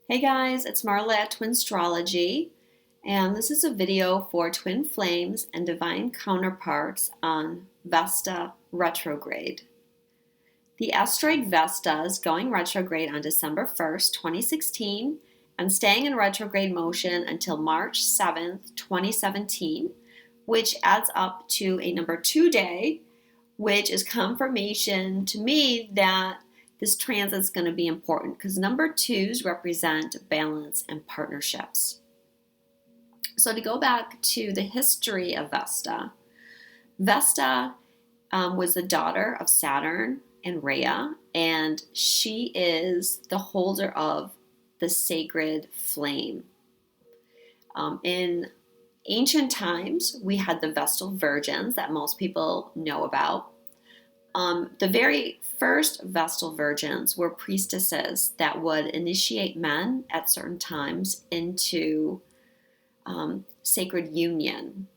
Hey guys, it's Marla at Twinstrology, and this is a video for twin flames and divine counterparts on Vesta retrograde. The asteroid Vesta is going retrograde on December 1st, 2016, and staying in retrograde motion until March 7th, 2017, which adds up to a number 2 day, which is confirmation to me that this transit is going to be important because number 2s represent balance and partnerships. So to go back to the history of Vesta, Vesta was the daughter of Saturn and Rhea, and she is the holder of the sacred flame. In ancient times, we had the Vestal virgins that most people know about. The very first Vestal virgins were priestesses that would initiate men at certain times into sacred union,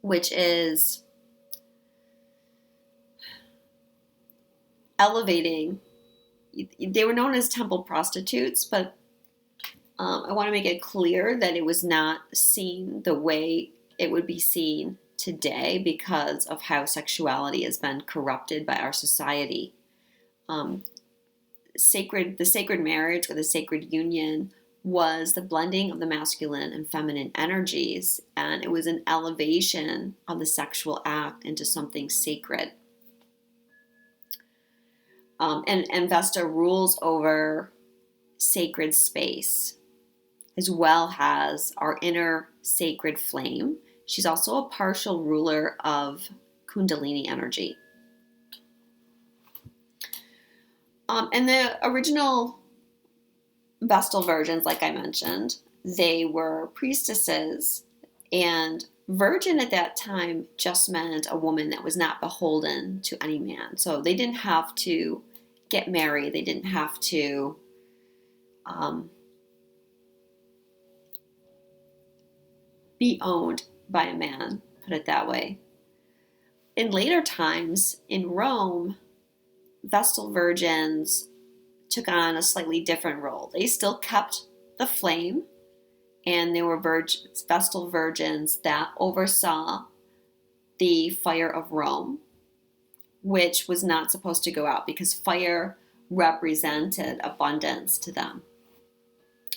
which is elevating. They were known as temple prostitutes, but I want to make it clear that it was not seen the way it would be seen today because of how sexuality has been corrupted by our society. The sacred marriage or the sacred union was the blending of the masculine and feminine energies, and it was an elevation of the sexual act into something sacred. And Vesta rules over sacred space as well as our inner sacred flame. She's also a partial ruler of Kundalini energy. And the original Vestal virgins, like I mentioned, they were priestesses, and virgin at that time just meant a woman that was not beholden to any man. So they didn't have to get married. They didn't have to be owned by a man, put it that way. In later times, in Rome, Vestal virgins took on a slightly different role. They still kept the flame, and they were Vestal virgins that oversaw the fire of Rome, which was not supposed to go out because fire represented abundance to them.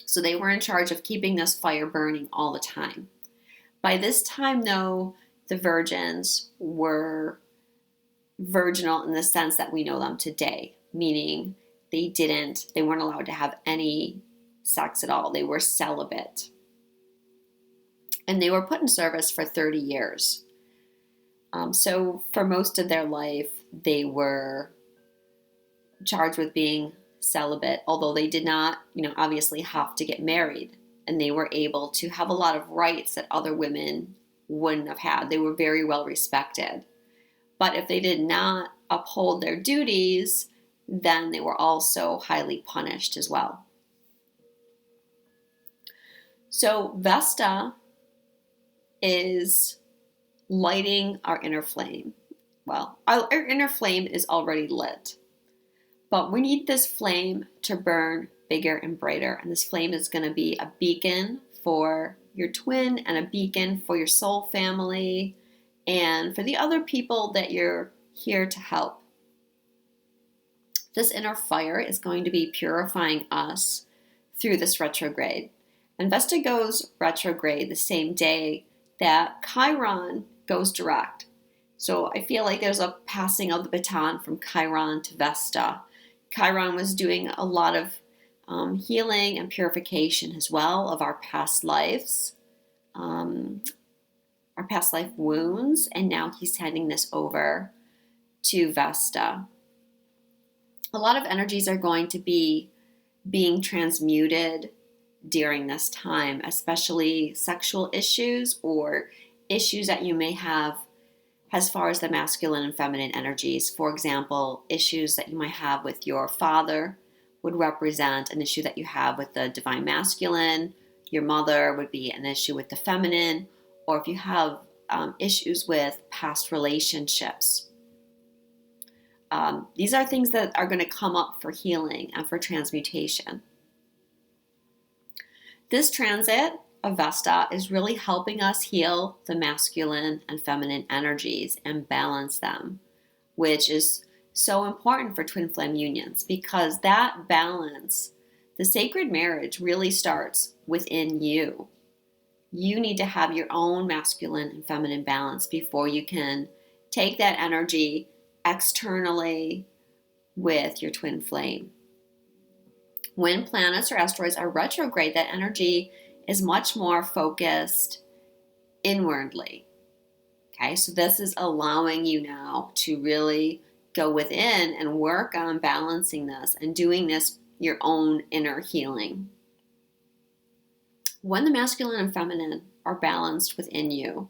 So they were in charge of keeping this fire burning all the time. By this time, though, the virgins were virginal in the sense that we know them today, meaning they weren't allowed to have any sex at all. They were celibate. And they were put in service for 30 years. So for most of their life, they were charged with being celibate, although they did not, obviously have to get married. And they were able to have a lot of rights that other women wouldn't have had. They were very well respected. But if they did not uphold their duties, then they were also highly punished as well. So Vesta is lighting our inner flame. Well, our inner flame is already lit, but we need this flame to burn bigger and brighter. And this flame is going to be a beacon for your twin and a beacon for your soul family and for the other people that you're here to help. This inner fire is going to be purifying us through this retrograde. And Vesta goes retrograde the same day that Chiron goes direct. So I feel like there's a passing of the baton from Chiron to Vesta. Chiron was doing a lot of healing and purification as well of our past lives, our past life wounds, and now he's handing this over to Vesta. A lot of energies are going to be being transmuted during this time, especially sexual issues or issues that you may have as far as the masculine and feminine energies. For example, issues that you might have with your father would represent an issue that you have with the divine masculine. Your mother would be an issue with the feminine, or if you have issues with past relationships. These are things that are going to come up for healing and for transmutation. This transit of Vesta is really helping us heal the masculine and feminine energies and balance them, which is so important for twin flame unions, because that balance, the sacred marriage, really starts within you. You need to have your own masculine and feminine balance before you can take that energy externally with your twin flame. When planets or asteroids are retrograde, that energy is much more focused inwardly. Okay, so this is allowing you now to really go within and work on balancing this and doing this your own inner healing. When the masculine and feminine are balanced within you,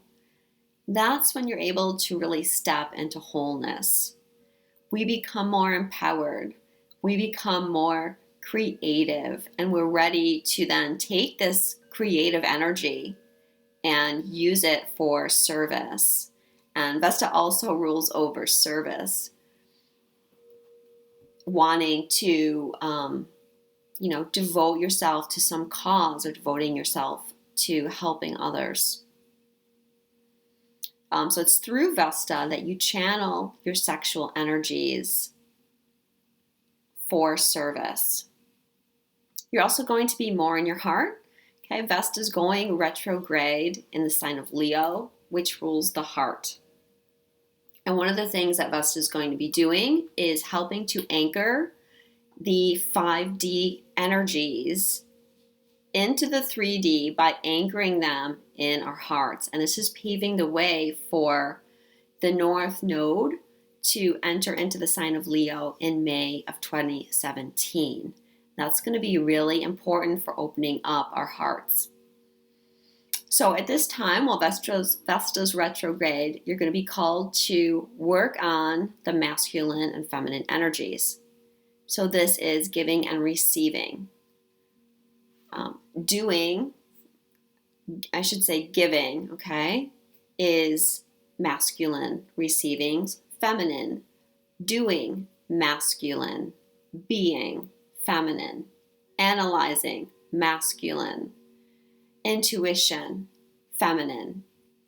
that's when you're able to really step into wholeness. We become more empowered. We become more creative, and we're ready to then take this creative energy and use it for service. And Vesta also rules over service, wanting to devote yourself to some cause, or devoting yourself to helping others. So it's through Vesta that you channel your sexual energies for service. You're also going to be more in your heart. Okay, Vesta is going retrograde in the sign of Leo, which rules the heart. And one of the things that Vesta is going to be doing is helping to anchor the 5D energies into the 3D by anchoring them in our hearts. And this is paving the way for the North Node to enter into the sign of Leo in May of 2017. That's going to be really important for opening up our hearts. So at this time, while Vesta's retrograde, you're going to be called to work on the masculine and feminine energies. So this is giving and receiving. Giving, okay, is masculine, receiving, feminine, doing, masculine, being, feminine, analyzing, masculine, intuition, feminine,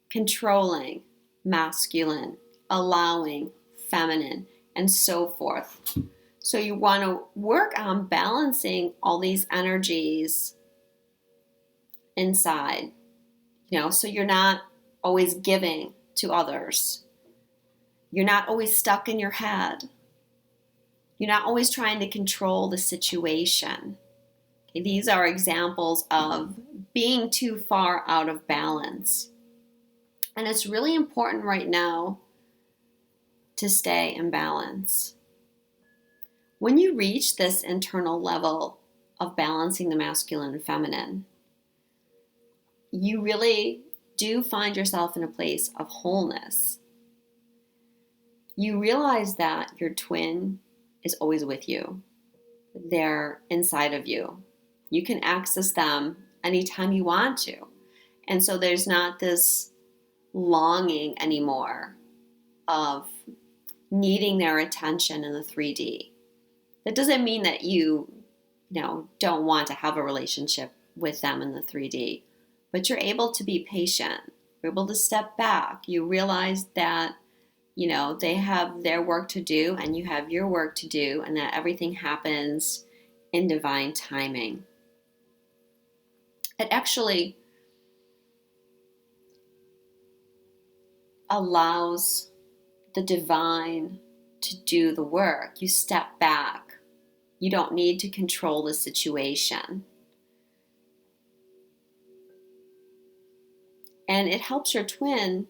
controlling, masculine, allowing, feminine, and so forth. So you want to work on balancing all these energies inside, so you're not always giving to others. You're not always stuck in your head. You're not always trying to control the situation. Okay, these are examples of being too far out of balance. And it's really important right now to stay in balance. When you reach this internal level of balancing the masculine and feminine, you really do find yourself in a place of wholeness. You realize that your twin is always with you. They're inside of you. You can access them anytime you want to. And so there's not this longing anymore of needing their attention in the 3D. That doesn't mean that you don't want to have a relationship with them in the 3D, but you're able to be patient. You're able to step back. You realize that, they have their work to do and you have your work to do, and that everything happens in divine timing. It actually allows the divine to do the work. You step back. You don't need to control the situation. And it helps your twin,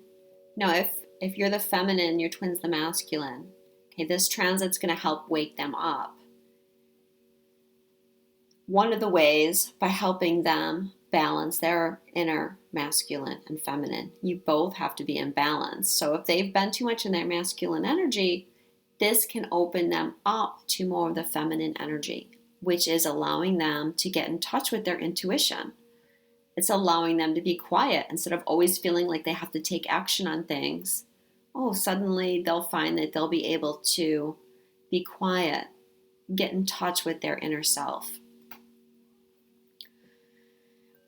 if you're the feminine, your twin's the masculine. Okay, this transit's going to help wake them up. One of the ways, by helping them balance their inner masculine and feminine, you both have to be in balance. So if they've been too much in their masculine energy, this can open them up to more of the feminine energy, which is allowing them to get in touch with their intuition. It's allowing them to be quiet instead of always feeling like they have to take action on things. Suddenly they'll find that they'll be able to be quiet, get in touch with their inner self.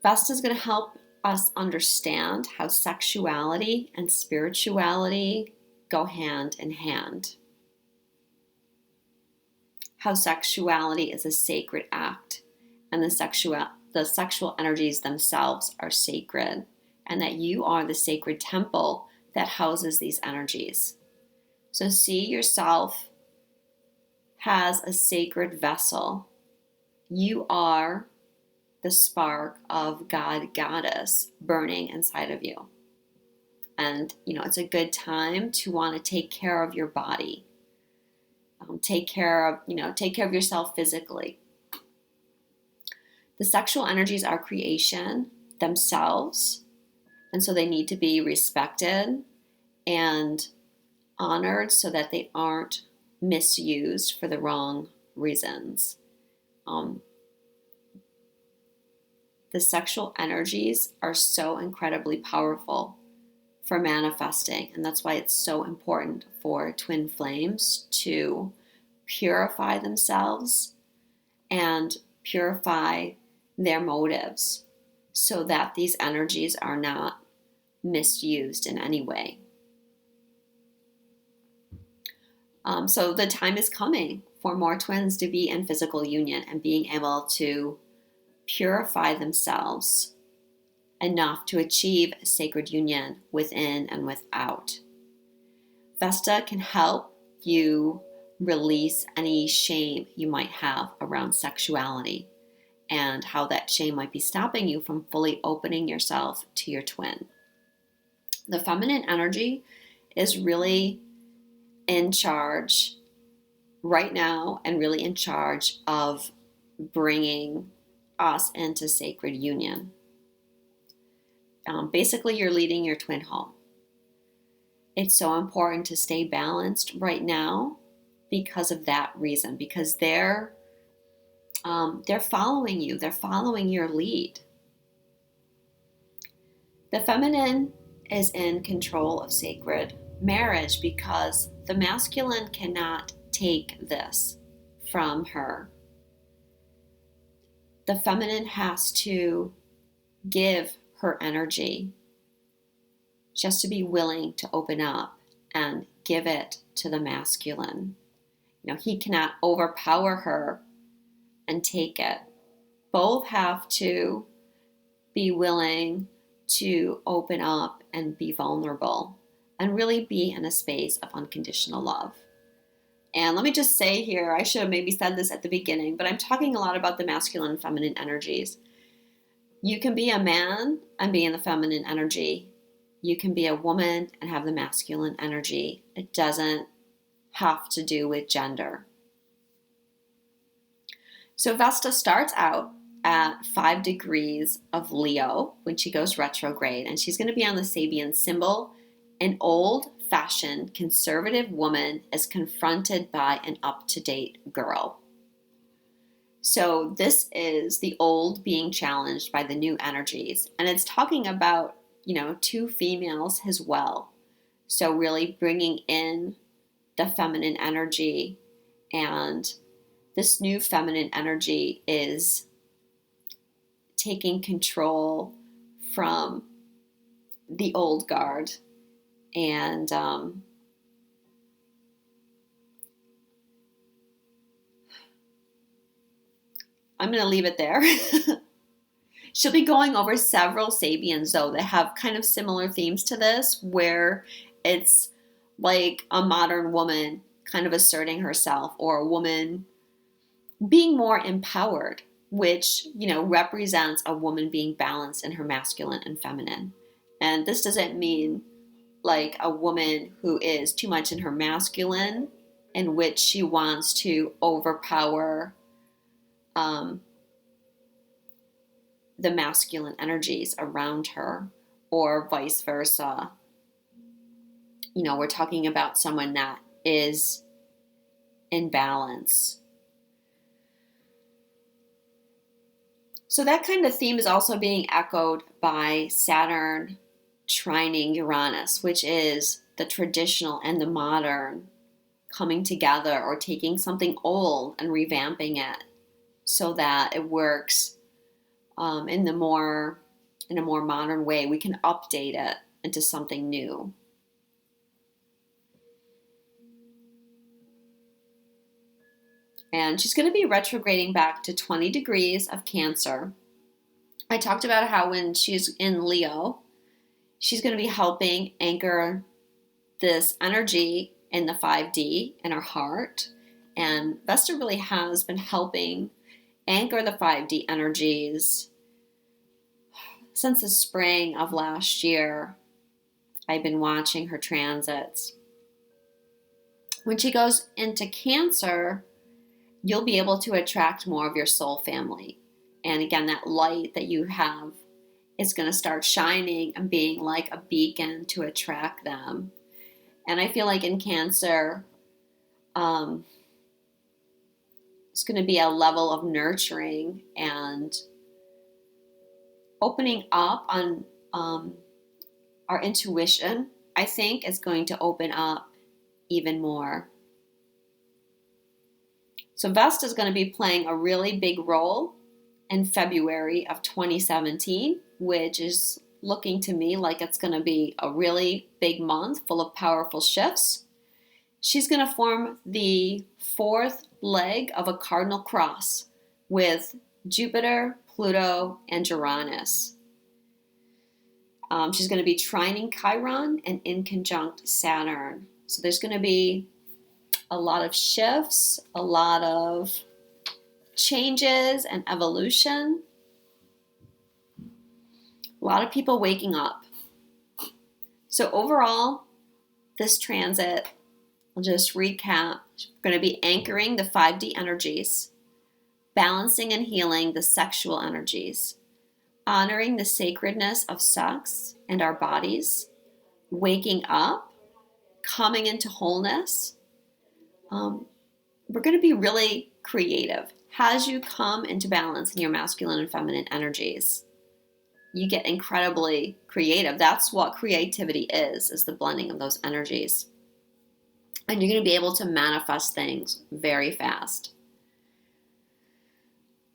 Vesta is going to help us understand how sexuality and spirituality go hand in hand. How sexuality is a sacred act, and the sexual energies themselves are sacred, and that you are the sacred temple that houses these energies. So see yourself as a sacred vessel. You are the spark of God, Goddess yourself inside of you. And, it's a good time to want to take care of your body. Take care of yourself physically. The sexual energies are creation themselves, and so they need to be respected and honored so that they aren't misused for the wrong reasons. The sexual energies are so incredibly powerful for manifesting, and that's why it's so important for twin flames to purify themselves and purify their motives so that these energies are not misused in any way. So the time is coming for more twins to be in physical union and being able to purify themselves enough to achieve sacred union within and without. Vesta can help you release any shame you might have around sexuality and how that shame might be stopping you from fully opening yourself to your twin. The feminine energy is really in charge right now and really in charge of bringing us into sacred union. Basically, you're leading your twin home. It's so important to stay balanced right now because of that reason, because they're following you. They're following your lead. The feminine is in control of sacred marriage because the masculine cannot take this from her. The feminine has to give her energy. She has to be willing to open up and give it to the masculine. He cannot overpower her and take it. Both have to be willing to open up and be vulnerable and really be in a space of unconditional love. And let me just say here, I should have maybe said this at the beginning, but I'm talking a lot about the masculine and feminine energies. You can be a man and be in the feminine energy. You can be a woman and have the masculine energy. It doesn't have to do with gender. So Vesta starts out at 5 degrees of Leo when she goes retrograde, and she's going to be on the Sabian symbol. An old-fashioned conservative woman is confronted by an up-to-date girl. So this is the old being challenged by the new energies, and it's talking about, two females as well. So really bringing in the feminine energy, and this new feminine energy is taking control from the old guard. And I'm going to leave it there. She'll be going over several Sabians, though, that have kind of similar themes to this, where it's like a modern woman kind of asserting herself, or a woman being more empowered, which, represents a woman being balanced in her masculine and feminine. And this doesn't mean like a woman who is too much in her masculine, in which she wants to overpower the masculine energies around her, or vice versa. We're talking about someone that is in balance. So that kind of theme is also being echoed by Saturn trining Uranus, which is the traditional and the modern coming together or taking something old and revamping it so that it works in a more modern way. We can update it into something new. And she's going to be retrograding back to 20 degrees of Cancer. I talked about how when she's in Leo, she's going to be helping anchor this energy in the 5D in our heart. And Vesta really has been helping anchor the 5D energies since the spring of last year. I've been watching her transits. When she goes into Cancer, you'll be able to attract more of your soul family. And again, that light that you have is going to start shining and being like a beacon to attract them. And I feel like in Cancer, it's going to be a level of nurturing and opening up on our intuition, I think, is going to open up even more. So Vesta is going to be playing a really big role in February of 2017, which is looking to me like it's going to be a really big month full of powerful shifts. She's going to form the fourth leg of a cardinal cross with Jupiter, Pluto, and Uranus. She's going to be trining Chiron and in conjunct Saturn. So there's going to be a lot of shifts, a lot of changes and evolution. A lot of people waking up. So overall, this transit, I'll just recap, we're going to be anchoring the 5D energies, balancing and healing the sexual energies, honoring the sacredness of sex and our bodies, waking up, coming into wholeness. We're going to be really creative. As you come into balance in your masculine and feminine energies, you get incredibly creative. That's what creativity is the blending of those energies. And you're going to be able to manifest things very fast.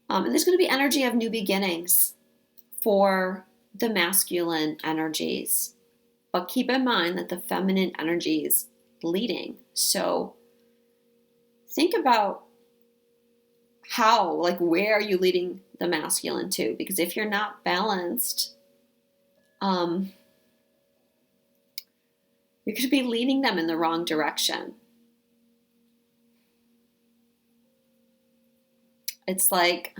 And there's going to be energy of new beginnings for the masculine energies. But keep in mind that the feminine energy is leading. So think about where are you leading the masculine to? Because if you're not balanced, you could be leading them in the wrong direction. It's like,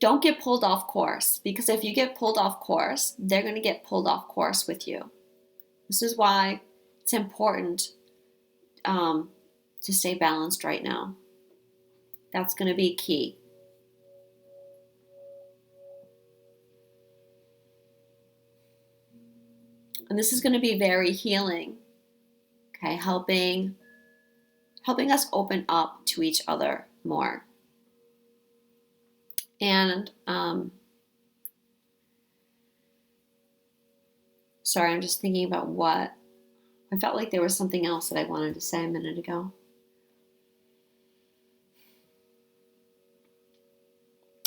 don't get pulled off course, because if you get pulled off course, they're going to get pulled off course with you. This is why it's important to stay balanced right now. That's going to be key. And this is going to be very healing, okay? Helping us open up to each other more. And sorry, I'm just thinking about what I felt like there was something else that I wanted to say a minute ago.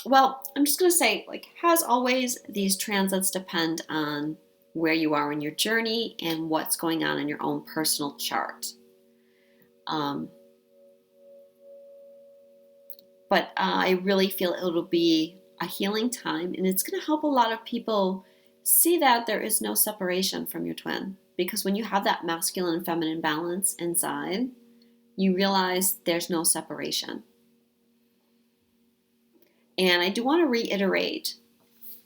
Well, I'm just going to say, as always, these transits depend on where you are in your journey and what's going on in your own personal chart. But I really feel it'll be a healing time, and it's going to help a lot of people see that there is no separation from your twin. Because when you have that masculine and feminine balance inside, you realize there's no separation. And I do want to reiterate,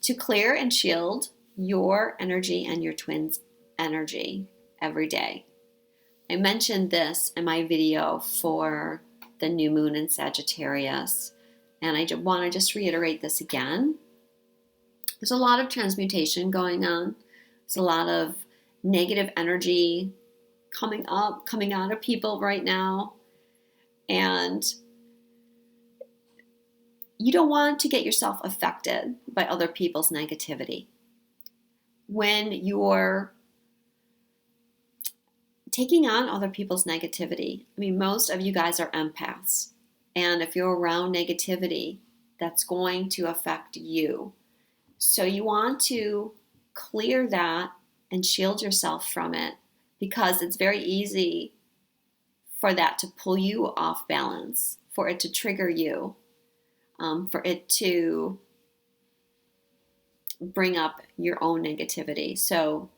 to clear and shield your energy and your twin's energy every day. I mentioned this in my video for the new moon in Sagittarius, and I want to just reiterate this again. There's a lot of transmutation going on. There's a lot of negative energy coming out of people right now, and you don't want to get yourself affected by other people's negativity. when you're taking on other people's negativity. I mean, most of you guys are empaths. And if you're around negativity, that's going to affect you. So you want to clear that and shield yourself from it, because it's very easy for that to pull you off balance, for it to trigger you, for it to bring up your own negativity. So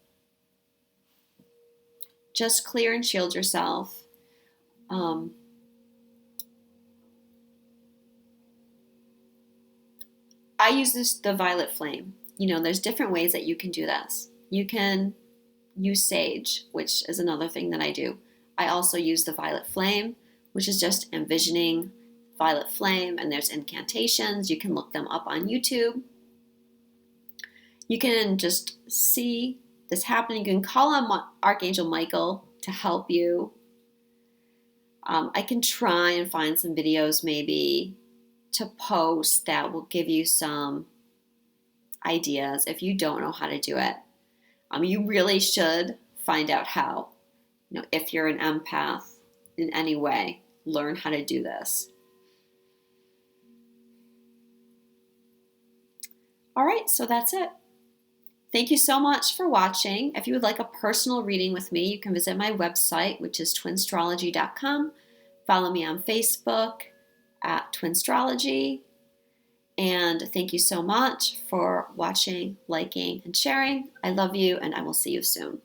just clear and shield yourself. I use the violet flame. There's different ways that you can do this. You can use sage, which is another thing that I do. I also use the violet flame, which is just envisioning violet flame, and there's incantations. You can look them up on YouTube. You can just see this happening. You can call on Archangel Michael to help you. I can try and find some videos maybe to post that will give you some ideas if you don't know how to do it. You really should find out how. If you're an empath in any way, learn how to do this. All right, so that's it. Thank you so much for watching. If you would like a personal reading with me, you can visit my website, which is twinstrology.com. Follow me on Facebook at Twinstrology. And thank you so much for watching, liking, and sharing. I love you, and I will see you soon.